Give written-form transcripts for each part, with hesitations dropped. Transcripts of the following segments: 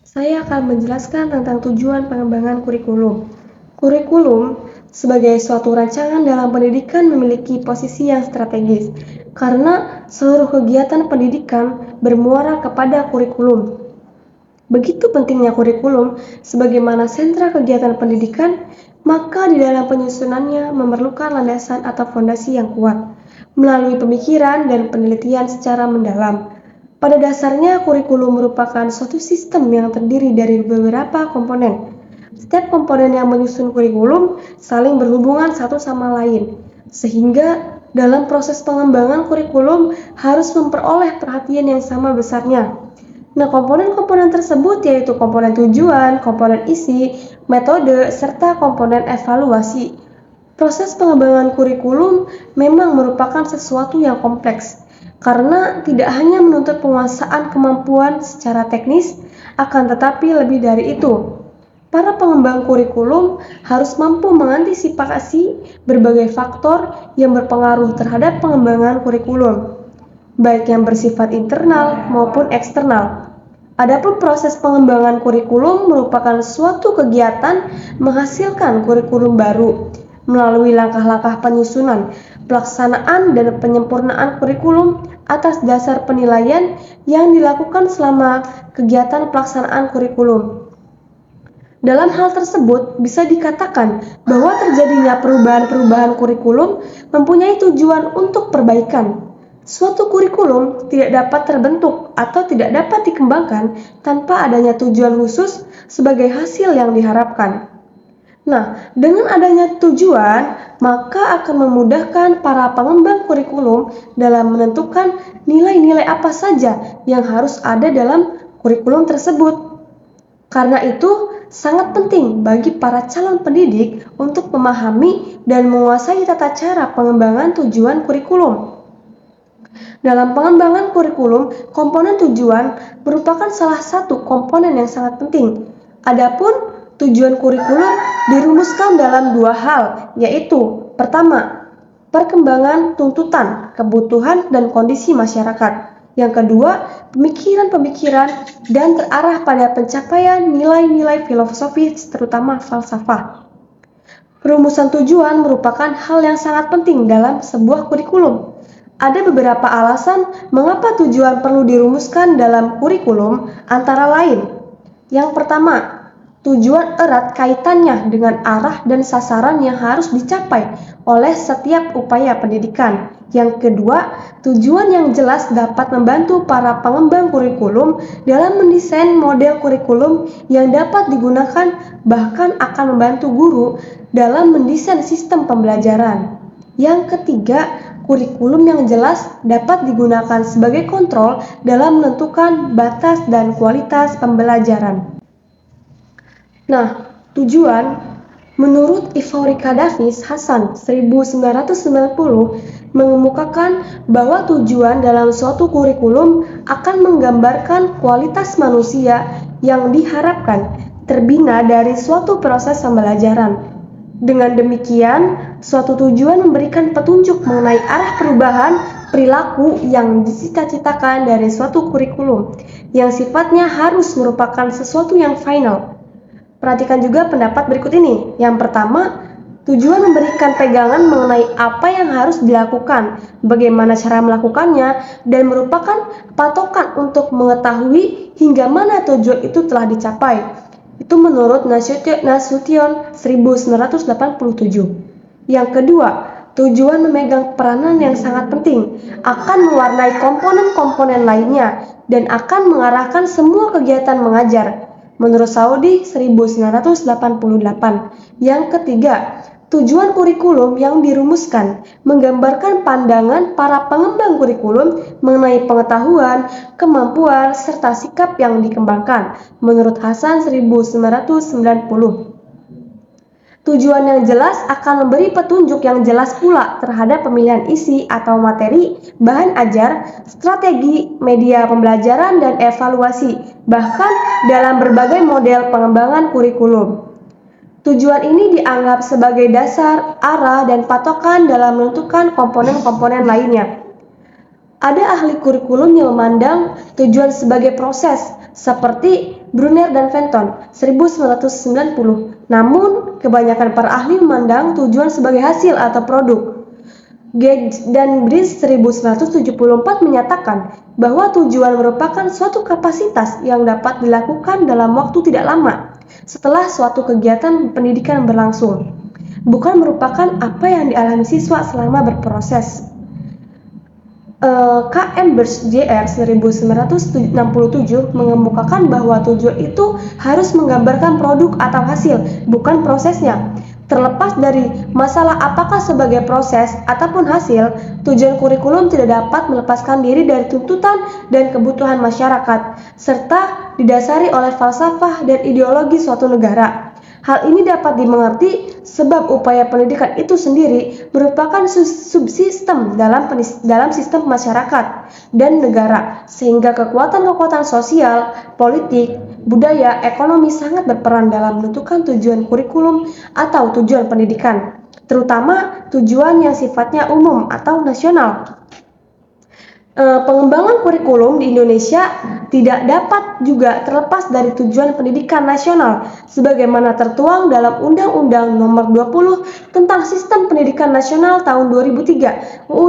Saya akan menjelaskan tentang tujuan pengembangan kurikulum. Kurikulum sebagai suatu rancangan dalam pendidikan memiliki posisi yang strategis karena seluruh kegiatan pendidikan bermuara kepada kurikulum. Begitu pentingnya kurikulum sebagaimana sentra kegiatan pendidikan, maka di dalam penyusunannya memerlukan landasan atau fondasi yang kuat, melalui pemikiran dan penelitian secara mendalam. Pada dasarnya, kurikulum merupakan suatu sistem yang terdiri dari beberapa komponen. Setiap komponen yang menyusun kurikulum saling berhubungan satu sama lain, sehingga dalam proses pengembangan kurikulum harus memperoleh perhatian yang sama besarnya. Nah, komponen-komponen tersebut yaitu komponen tujuan, komponen isi, metode, serta komponen evaluasi. Proses pengembangan kurikulum memang merupakan sesuatu yang kompleks, karena tidak hanya menuntut penguasaan kemampuan secara teknis, akan tetapi lebih dari itu. Para pengembang kurikulum harus mampu mengantisipasi berbagai faktor yang berpengaruh terhadap pengembangan kurikulum, baik yang bersifat internal maupun eksternal. Adapun proses pengembangan kurikulum merupakan suatu kegiatan menghasilkan kurikulum baru melalui langkah-langkah penyusunan, pelaksanaan, dan penyempurnaan kurikulum atas dasar penilaian yang dilakukan selama kegiatan pelaksanaan kurikulum. Dalam hal tersebut, bisa dikatakan bahwa terjadinya perubahan-perubahan kurikulum mempunyai tujuan untuk perbaikan. Suatu kurikulum tidak dapat terbentuk atau tidak dapat dikembangkan tanpa adanya tujuan khusus sebagai hasil yang diharapkan. Nah, dengan adanya tujuan, maka akan memudahkan para pengembang kurikulum dalam menentukan nilai-nilai apa saja yang harus ada dalam kurikulum tersebut. Karena itu, sangat penting bagi para calon pendidik untuk memahami dan menguasai tata cara pengembangan tujuan kurikulum. Dalam pengembangan kurikulum, komponen tujuan merupakan salah satu komponen yang sangat penting. Adapun tujuan kurikulum dirumuskan dalam dua hal, yaitu pertama, perkembangan tuntutan, kebutuhan, dan kondisi masyarakat. Yang kedua, pemikiran-pemikiran dan terarah pada pencapaian nilai-nilai filosofis, terutama falsafah. Perumusan tujuan merupakan hal yang sangat penting dalam sebuah kurikulum. Ada beberapa alasan mengapa tujuan perlu dirumuskan dalam kurikulum, antara lain. Yang pertama, tujuan erat kaitannya dengan arah dan sasaran yang harus dicapai oleh setiap upaya pendidikan. Yang kedua, tujuan yang jelas dapat membantu para pengembang kurikulum dalam mendesain model kurikulum yang dapat digunakan, bahkan akan membantu guru dalam mendesain sistem pembelajaran. Yang ketiga, kurikulum yang jelas dapat digunakan sebagai kontrol dalam menentukan batas dan kualitas pembelajaran. Nah, tujuan menurut Ivorika Davis Hasan 1990 mengemukakan bahwa tujuan dalam suatu kurikulum akan menggambarkan kualitas manusia yang diharapkan terbina dari suatu proses pembelajaran. Dengan demikian, suatu tujuan memberikan petunjuk mengenai arah perubahan perilaku yang dicita-citakan dari suatu kurikulum, yang sifatnya harus merupakan sesuatu yang final. Perhatikan juga pendapat berikut ini. Yang pertama, tujuan memberikan pegangan mengenai apa yang harus dilakukan, bagaimana cara melakukannya, dan merupakan patokan untuk mengetahui hingga mana tujuan itu telah dicapai. Itu menurut Nasution 1987. Yang kedua, tujuan memegang peranan yang sangat penting, akan mewarnai komponen-komponen lainnya, dan akan mengarahkan semua kegiatan mengajar. Menurut Saudi 1988. Yang ketiga, tujuan kurikulum yang dirumuskan menggambarkan pandangan para pengembang kurikulum mengenai pengetahuan, kemampuan, serta sikap yang dikembangkan. Menurut Hasan 1990. Tujuan yang jelas akan memberi petunjuk yang jelas pula terhadap pemilihan isi atau materi, bahan ajar, strategi, media pembelajaran, dan evaluasi, bahkan dalam berbagai model pengembangan kurikulum. Tujuan ini dianggap sebagai dasar, arah, dan patokan dalam menentukan komponen-komponen lainnya. Ada ahli kurikulum yang memandang tujuan sebagai proses, seperti Brunner dan Fenton 1990. Namun, kebanyakan para ahli memandang tujuan sebagai hasil atau produk. Gage dan Bridge 1974 menyatakan bahwa tujuan merupakan suatu kapasitas yang dapat dilakukan dalam waktu tidak lama setelah suatu kegiatan pendidikan berlangsung, bukan merupakan apa yang dialami siswa selama berproses. K.M. Birch Jr. 1967 mengemukakan bahwa tujuan itu harus menggambarkan produk atau hasil, bukan prosesnya. Terlepas dari masalah apakah sebagai proses ataupun hasil, tujuan kurikulum tidak dapat melepaskan diri dari tuntutan dan kebutuhan masyarakat, serta didasari oleh falsafah dan ideologi suatu negara. Hal ini dapat dimengerti sebab upaya pendidikan itu sendiri merupakan subsistem dalam sistem masyarakat dan negara, sehingga kekuatan-kekuatan sosial, politik, budaya, ekonomi sangat berperan dalam menentukan tujuan kurikulum atau tujuan pendidikan, terutama tujuan yang sifatnya umum atau nasional. Pengembangan kurikulum di Indonesia tidak dapat juga terlepas dari tujuan pendidikan nasional sebagaimana tertuang dalam Undang-Undang Nomor 20 tentang Sistem Pendidikan Nasional tahun 2003 UU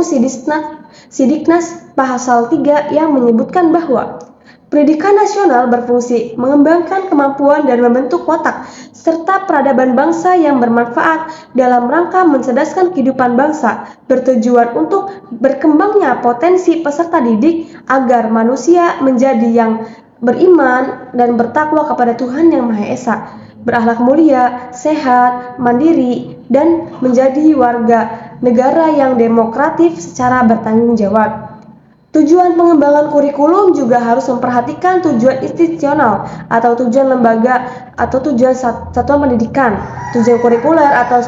Sidiknas Pasal 3 yang menyebutkan bahwa pendidikan nasional berfungsi mengembangkan kemampuan dan membentuk watak serta peradaban bangsa yang bermanfaat dalam rangka mencerdaskan kehidupan bangsa, bertujuan untuk berkembangnya potensi peserta didik agar manusia menjadi yang beriman dan bertakwa kepada Tuhan Yang Maha Esa, berakhlak mulia, sehat, mandiri, dan menjadi warga negara yang demokratif secara bertanggung jawab. Tujuan pengembangan kurikulum juga harus memperhatikan tujuan institusional atau tujuan lembaga atau tujuan satuan pendidikan, tujuan kurikuler atau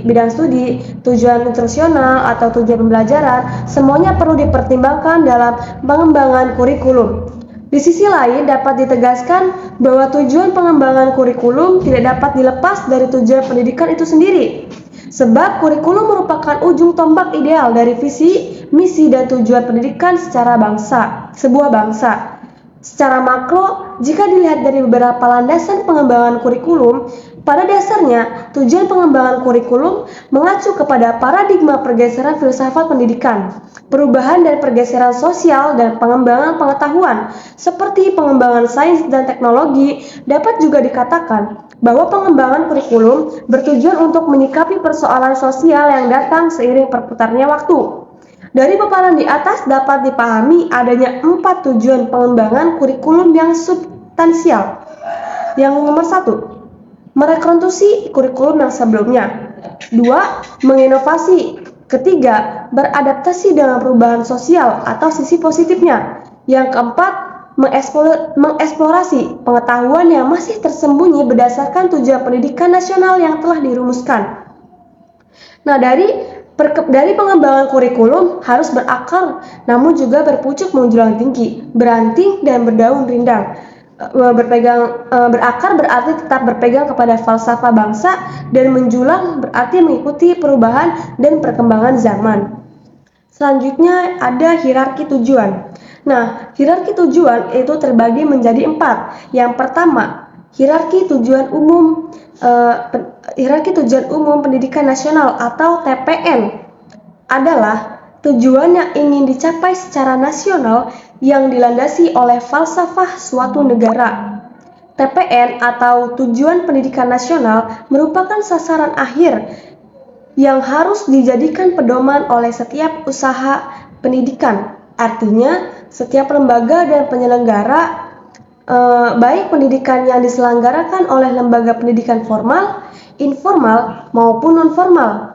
bidang studi, tujuan instruksional atau tujuan pembelajaran, semuanya perlu dipertimbangkan dalam pengembangan kurikulum. Di sisi lain, dapat ditegaskan bahwa tujuan pengembangan kurikulum tidak dapat dilepas dari tujuan pendidikan itu sendiri. Sebab kurikulum merupakan ujung tombak ideal dari visi, misi, dan tujuan pendidikan sebuah bangsa. Secara makro, jika dilihat dari beberapa landasan pengembangan kurikulum, pada dasarnya tujuan pengembangan kurikulum mengacu kepada paradigma pergeseran filsafat pendidikan, perubahan dan pergeseran sosial dan pengembangan pengetahuan, seperti pengembangan sains dan teknologi. Dapat juga dikatakan bahwa pengembangan kurikulum bertujuan untuk menyikapi persoalan sosial yang datang seiring perputarnya waktu. Dari paparan di atas dapat dipahami adanya 4 tujuan pengembangan kurikulum yang substansial. Yang nomor 1, merekonstruksi kurikulum yang sebelumnya. 2, menginovasi. Ketiga, beradaptasi dengan perubahan sosial atau sisi positifnya. Yang keempat, mengeksplorasi pengetahuan yang masih tersembunyi berdasarkan tujuan pendidikan nasional yang telah dirumuskan. Nah, dari pengembangan kurikulum harus berakar, namun juga berpucuk menjulang tinggi, beranting dan berdaun rindang. Berakar berarti tetap berpegang kepada falsafah bangsa, dan menjulang berarti mengikuti perubahan dan perkembangan zaman. Selanjutnya ada hierarki tujuan. Nah, hierarki tujuan itu terbagi menjadi 4. Yang pertama, hierarki tujuan umum pendidikan nasional atau TPN adalah tujuan yang ingin dicapai secara nasional yang dilandasi oleh falsafah suatu negara. TPN atau tujuan pendidikan nasional merupakan sasaran akhir yang harus dijadikan pedoman oleh setiap usaha pendidikan. Artinya, setiap lembaga dan penyelenggara, baik pendidikan yang diselenggarakan oleh lembaga pendidikan formal, informal, maupun non-formal.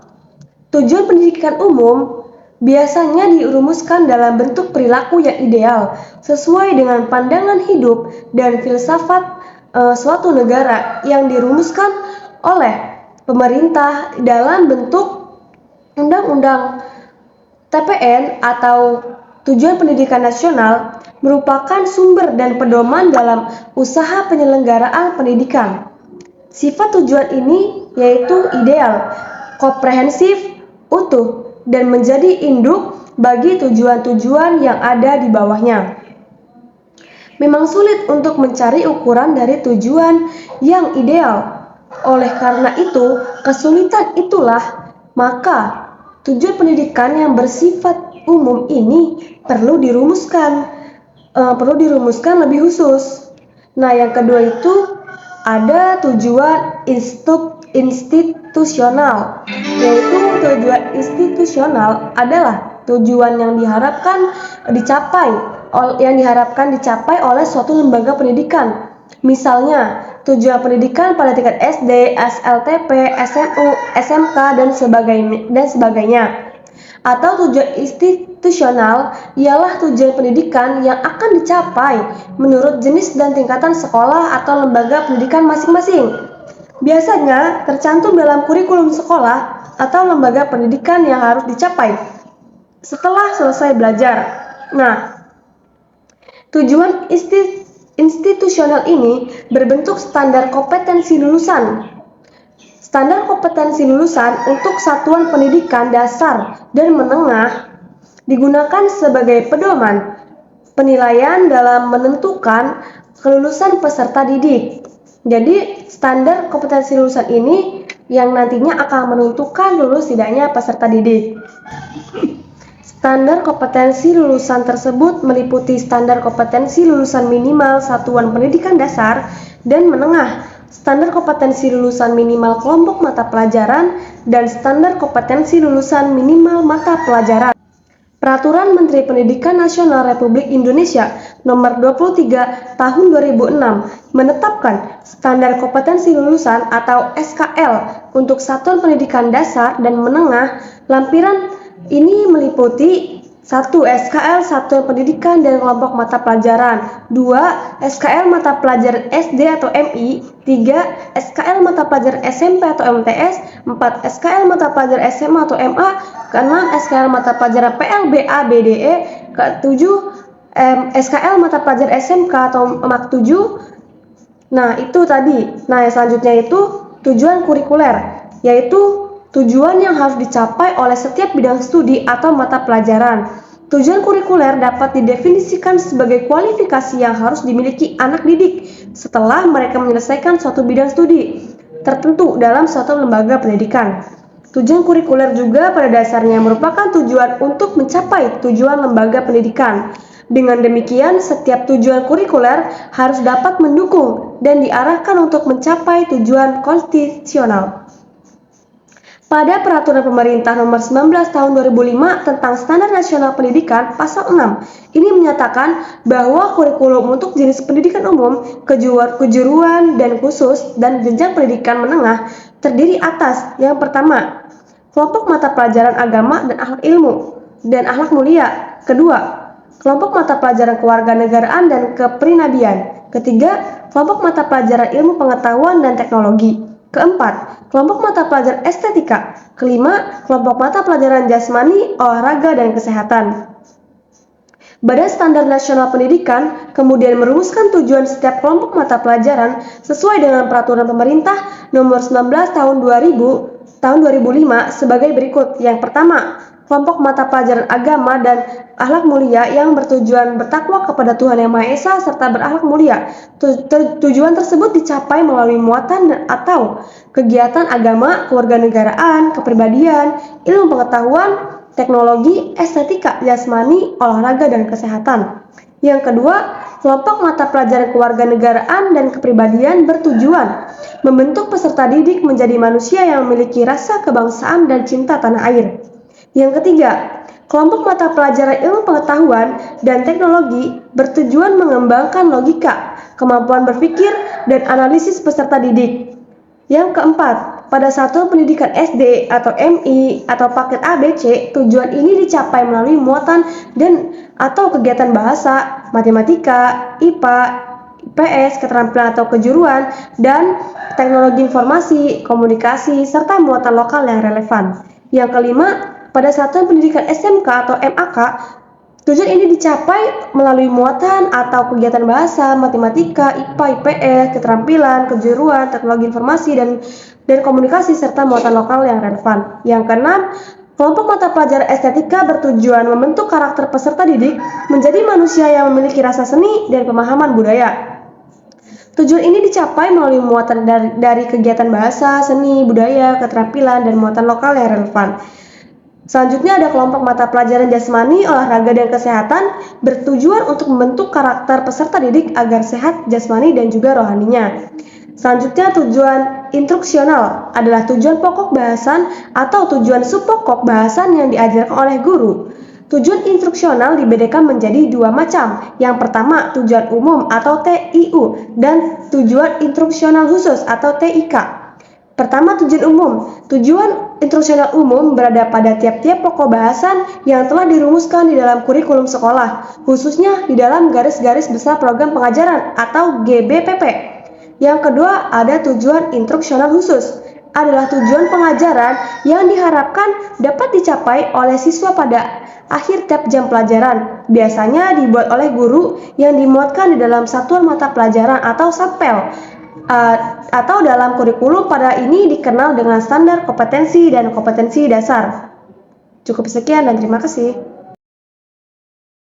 Tujuan pendidikan umum biasanya dirumuskan dalam bentuk perilaku yang ideal, sesuai dengan pandangan hidup dan filsafat suatu negara yang dirumuskan oleh pemerintah dalam bentuk undang-undang. TPN atau tujuan pendidikan nasional merupakan sumber dan pedoman dalam usaha penyelenggaraan pendidikan. Sifat tujuan ini yaitu ideal, komprehensif, utuh, dan menjadi induk bagi tujuan-tujuan yang ada di bawahnya. Memang sulit untuk mencari ukuran dari tujuan yang ideal. Oleh karena itu, kesulitan itulah maka tujuan pendidikan yang bersifat umum ini perlu dirumuskan lebih khusus. Nah, yang kedua itu ada tujuan institusional, yaitu tujuan institusional adalah tujuan yang diharapkan dicapai oleh suatu lembaga pendidikan. Misalnya, tujuan pendidikan pada tingkat SD, SLTP, SMU, SMK, dan sebagainya. Atau tujuan institusional ialah tujuan pendidikan yang akan dicapai menurut jenis dan tingkatan sekolah atau lembaga pendidikan masing-masing. Biasanya tercantum dalam kurikulum sekolah atau lembaga pendidikan yang harus dicapai setelah selesai belajar. Nah, tujuan institusional ini berbentuk standar kompetensi lulusan. Standar kompetensi lulusan untuk satuan pendidikan dasar dan menengah digunakan sebagai pedoman penilaian dalam menentukan kelulusan peserta didik. Jadi, standar kompetensi lulusan ini yang nantinya akan menentukan lulus tidaknya peserta didik. Standar kompetensi lulusan tersebut meliputi standar kompetensi lulusan minimal satuan pendidikan dasar dan menengah, standar kompetensi lulusan minimal kelompok mata pelajaran, dan standar kompetensi lulusan minimal mata pelajaran. Peraturan Menteri Pendidikan Nasional Republik Indonesia Nomor 23 Tahun 2006 menetapkan standar kompetensi lulusan atau SKL untuk satuan pendidikan dasar dan menengah. Lampiran ini meliputi 1. SKL satuan pendidikan dan kelompok mata pelajaran. 2. SKL mata pelajaran SD atau MI. 3. SKL mata pelajaran SMP atau MTS. 4. SKL mata pelajaran SMA atau MA. 6. SKL mata pelajaran PLBA BDE. 7. SKL mata pelajaran SMK atau MAK 7. Nah, itu tadi. Nah, yang selanjutnya itu tujuan kurikuler, yaitu tujuan yang harus dicapai oleh setiap bidang studi atau mata pelajaran. Tujuan kurikuler dapat didefinisikan sebagai kualifikasi yang harus dimiliki anak didik setelah mereka menyelesaikan suatu bidang studi tertentu dalam suatu lembaga pendidikan. Tujuan kurikuler juga pada dasarnya merupakan tujuan untuk mencapai tujuan lembaga pendidikan. Dengan demikian, setiap tujuan kurikuler harus dapat mendukung dan diarahkan untuk mencapai tujuan konstitusional. Pada Peraturan Pemerintah Nomor 19 Tahun 2005 tentang Standar Nasional Pendidikan Pasal 6, ini menyatakan bahwa kurikulum untuk jenis pendidikan umum, kejuruan dan khusus, dan jenjang pendidikan menengah terdiri atas yang pertama, kelompok mata pelajaran agama dan akhlak ilmu dan akhlak mulia. Kedua, kelompok mata pelajaran kewarganegaraan dan kepribadian. Ketiga, kelompok mata pelajaran ilmu pengetahuan dan teknologi. Keempat, kelompok mata pelajaran estetika. Kelima, kelompok mata pelajaran jasmani, olahraga, dan kesehatan. Badan Standar Nasional Pendidikan kemudian merumuskan tujuan setiap kelompok mata pelajaran sesuai dengan Peraturan Pemerintah Nomor 19 Tahun 2005 sebagai berikut. Yang pertama, kelompok mata pelajaran agama dan akhlak mulia yang bertujuan bertakwa kepada Tuhan Yang Maha Esa serta berakhlak mulia. Tujuan tersebut dicapai melalui muatan atau kegiatan agama, kewarganegaraan, kepribadian, ilmu pengetahuan, teknologi, estetika, jasmani, olahraga, dan kesehatan. Yang kedua, kelompok mata pelajaran kewarganegaraan dan kepribadian bertujuan membentuk peserta didik menjadi manusia yang memiliki rasa kebangsaan dan cinta tanah air. Yang ketiga, kelompok mata pelajaran ilmu pengetahuan dan teknologi bertujuan mengembangkan logika, kemampuan berpikir, dan analisis peserta didik. Yang keempat, pada satuan pendidikan SD atau MI atau paket ABC, tujuan ini dicapai melalui muatan dan atau kegiatan bahasa, matematika, IPA, IPS, keterampilan atau kejuruan, dan teknologi informasi, komunikasi, serta muatan lokal yang relevan. Yang kelima, pada satuan pendidikan SMK atau MAK, tujuan ini dicapai melalui muatan atau kegiatan bahasa, matematika, IPA, IPS, keterampilan, kejuruan, teknologi informasi, dan komunikasi serta muatan lokal yang relevan. Yang keenam, Kelompok mata pelajaran estetika bertujuan membentuk karakter peserta didik menjadi manusia yang memiliki rasa seni dan pemahaman budaya. Tujuan ini dicapai melalui muatan dari kegiatan bahasa, seni, budaya, keterampilan, dan muatan lokal yang relevan. Selanjutnya ada kelompok mata pelajaran jasmani, olahraga, dan kesehatan bertujuan untuk membentuk karakter peserta didik agar sehat jasmani dan juga rohaninya. Selanjutnya tujuan instruksional adalah tujuan pokok bahasan atau tujuan subpokok bahasan yang diajarkan oleh guru. Tujuan instruksional dibedakan menjadi dua macam. Yang pertama tujuan umum atau TIU dan tujuan instruksional khusus atau TIK. Pertama, tujuan umum. Tujuan instruksional umum berada pada tiap-tiap pokok bahasan yang telah dirumuskan di dalam kurikulum sekolah, khususnya di dalam garis-garis besar program pengajaran atau GBPP. Yang kedua, ada tujuan instruksional khusus. Adalah tujuan pengajaran yang diharapkan dapat dicapai oleh siswa pada akhir tiap jam pelajaran. Biasanya dibuat oleh guru yang dimuatkan di dalam satuan mata pelajaran atau SAPEL. Atau dalam kurikulum pada ini dikenal dengan standar kompetensi dan kompetensi dasar. Cukup sekian dan terima kasih.